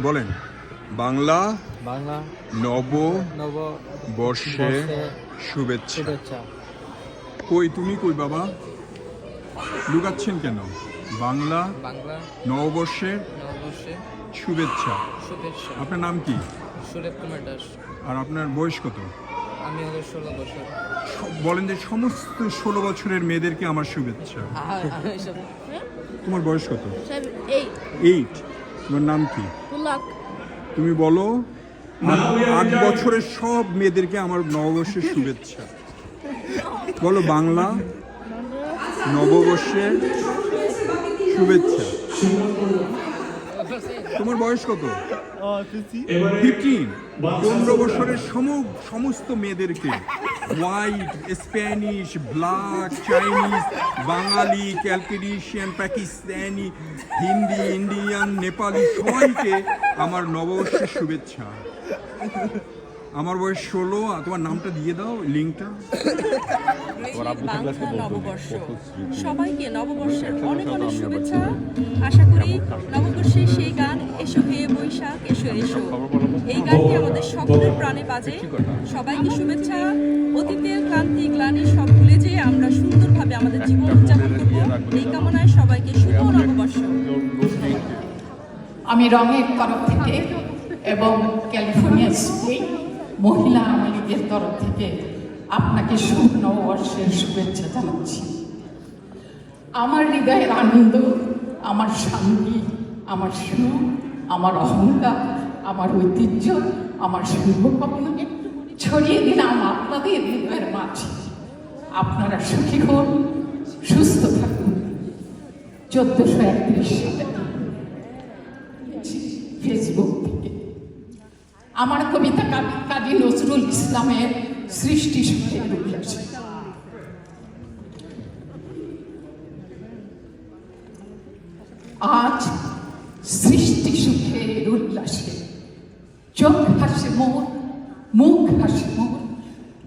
বলেন বাংলা বাংলা নববর্ষে শুভেচ্ছা। শুভেচ্ছা। কই তুমি কই বাবা, লুকাচ্ছেন কেন? বাংলা বাংলা নববর্ষের নববর্ষে শুভেচ্ছা। শুভেচ্ছা। আপনার নাম কি? সুরেশ কুমার দাস। আর আপনার বয়স কত? আমি হলো 16 বছর। বলেন যে সমস্ত 16 বছরের মেয়েদেরকে আমার শুভেচ্ছা। তোমার বয়স কত? 8। তোমার নাম কি? তুমি বলো 8 বছরের সব মেয়েদেরকে আমার নববর্ষের শুভেচ্ছা। বলো বাংলা নববর্ষের শুভেচ্ছা। তোমার বয়স কত? 15। 15 বছরের সমস্ত মেয়েদেরকে, হোয়াইট, স্প্যানিশ, ব্ল্যাক, চাইনিজ, বাঙালি, ক্যালকেডিশিয়ান, পাকিস্তানি, হিন্দি, ইন্ডিয়ান, নেপালি, সবাইকে আমার নববর্ষের শুভেচ্ছা। আমার বয়স 16। তোমার নামটা দিয়ে দাও, লিঙ্কটা। বাংলা নববর্ষ সবাইকে নববর্ষের অনেক অনেক শুভেচ্ছা। আশা করি নববর্ষের সেই গান এসো হে বৈশাখ এসো এসো, এই গানটি আমাদের সকলের প্রাণে বাজে। সবাইকে শুভেচ্ছা। অতীতের ক্লান্তি গ্লানি সব ভুলে যেয়ে আমরা সুন্দরভাবে আমাদের জীবন উদযাপন করব, এই কামনায় সবাইকে শুভ নববর্ষ। আমি রঙের তরফ থেকে এবং ক্যালিফোর্নিয়া স্কুলে মহিলা আওয়ামী লীগের তরফ থেকে আপনাকে শুভ নববর্ষের শুভেচ্ছা জানাচ্ছি। আমার হৃদয়ের আনন্দ, আমার শান্তি, আমার সুখ, আমার অহংকার, আমার ঐতিহ্য, আমার শুভকামনা ছড়িয়ে দিলাম আপনাদের হৃদয়ের মাঝে। আপনারা সুখী হন, সুস্থ থাকুন। 1431 সালে ফেসবুক থেকে আমার কবিতা কাজী নজরুল ইসলামের সৃষ্টি সুখের উল্লাসে। আজ সৃষ্টি সুখের উল্লাসে চোখ হাসে মোর, মুখ হাসে মোর,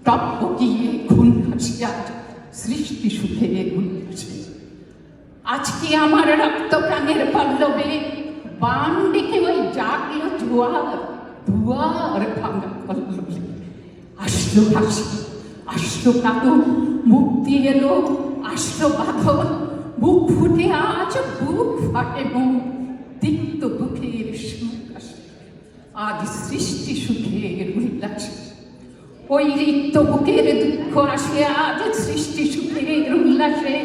টপ্প গিয়ে খুন হাসিয়া সৃষ্টি সুখের উল্লাসে। আজকে আমার রক্ত প্রাণের পল্লবে বান ডেকে ওই জাগলো জোয়ার, দুয়ার ভাঙা পল্লবে আসলো হাসি, আসলো কাঁদন, মুক্তি এলো, আসলো বাঁধন, বুক ফুটে আজ বুক ফাটে মুখ, তিক্ত বুকের সুখ আসে আজ সৃষ্টি সুখের উল্লাসে। ওই রিক্ত বুকের দুঃখ আসে আজ সৃষ্টি সুখের উল্লাসে।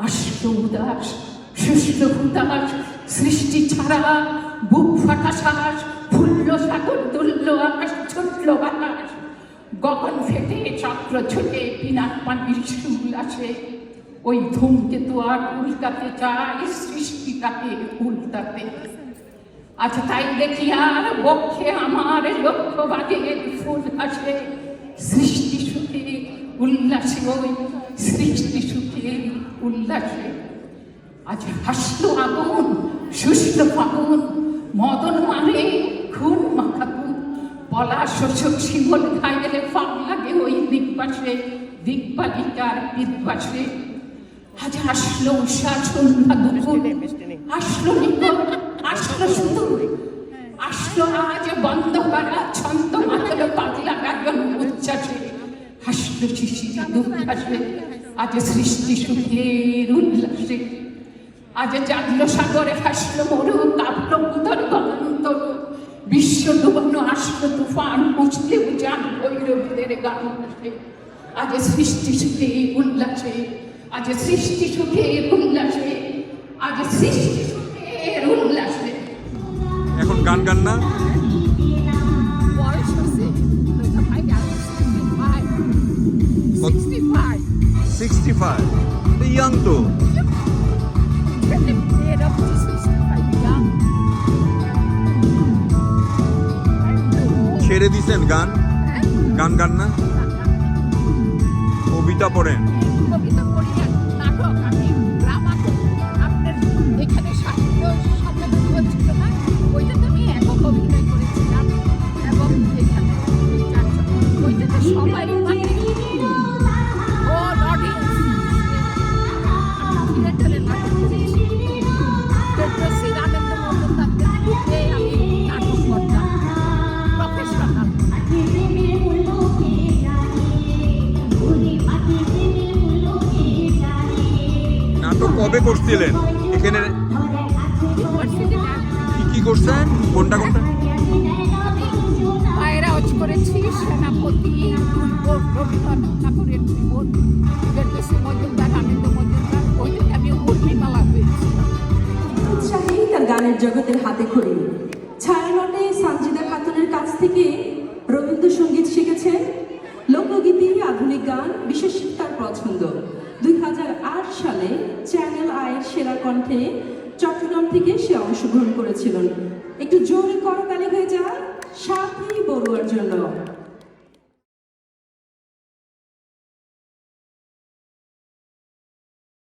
আসলো উদাস, শুষ্ক উদাস, সৃষ্টি ছাড়া বুক ফাটা শ্বাস, ফুল্ল সাগর দুল্ল আকাশ, ছুটল বাতাস, গগন ফেটে চক্র ছোটে পিনাক পানির উল্লাসে। ওই ধূমকেতু আর উল্টাতে চায় সৃষ্টিটাকে উল্টাতে। আজ তাই দেখি আর বক্ষে আমার লক্ষ্যবাদের ফুল আসে সৃষ্টি সুখে উল্লাসে, ওই সৃষ্টি সুখে উল্লাসে। আজ হাসলো আগুন, শুষ্ক ফাগুন, মদন মানে খুন মাখাবুন, পলাশ শোষক শিমল ঘাইলে ফাঁক লাগে ওই দিকপাশে, দিকপালিকার দিকপাশে। আজ আসলো উষা সন্ধ্যা দুপুর, আসলো নিকট, আসলো শুধু, আসলো আজ বন্ধ করা ছন্দ মাত্র পাগলা গাজন উচ্ছ্বাসে। হাসলো শিশির দুঃখাসে আজ সৃষ্টি সুখের উল্লাসে। আজ জাগলো সাগরে, হাসলো মরু, কাঁপলো উদর গগন্তর, বিশ্ব ডুবানো আসলো তুফান, বুঝলে উজান ভৈরবীদের গান আসে আজ সৃষ্টি সুখের উল্লাসে। আজ সৃষ্টি সুখের উল্লাসে, আজ সৃষ্টি সুখের উল্লাসে। এখন গান গান না? 65 ইয়াং তো। ছেড়ে দিছেন গান? গান গান না? কবিতা পড়েন? কবিতা পড়ি, নাটক, আমি ড্রামা করি। আপনার এখানে সাহিত্য সম্মেলন হচ্ছিল না, ওইটাতে আমি একক অভিনয় করেছিলাম এবং এখানে ওইটাতে সবাই মানে অল অডিয়েন্স থিয়েটারে নাটক করেছি। আনন্দ মন্ডল তাদের গ্রুপে আমি করছিলেন এখানে? কি করছেন? কোনটা কোনটা? পায়রা হজ করেছি, সেনাপতি, রবীন্দ্রনাথ ঠাকুরের জীবন, ফেরদৌসী মজুমদার, আনন্দ মজুমদার, ওই দিকে আমি উর্মিমালা হয়েছি। উৎসাহী তার গানের জগতের হাতে খড়ি। ছায়ানটে সানজিদা খাতুনের কাছ থেকে রবীন্দ্রসঙ্গীত শিখেছেন। লোকগীতি, আধুনিক গান বিশেষ তার পছন্দ। 2008 সালে চ্যানেল আয়ের সেরা কণ্ঠে চট্টগ্রাম থেকে সে অংশগ্রহণ করেছিলেন। একটু জোরে করতালি হয়ে যায় সাথী বড়ুয়ার জন্য।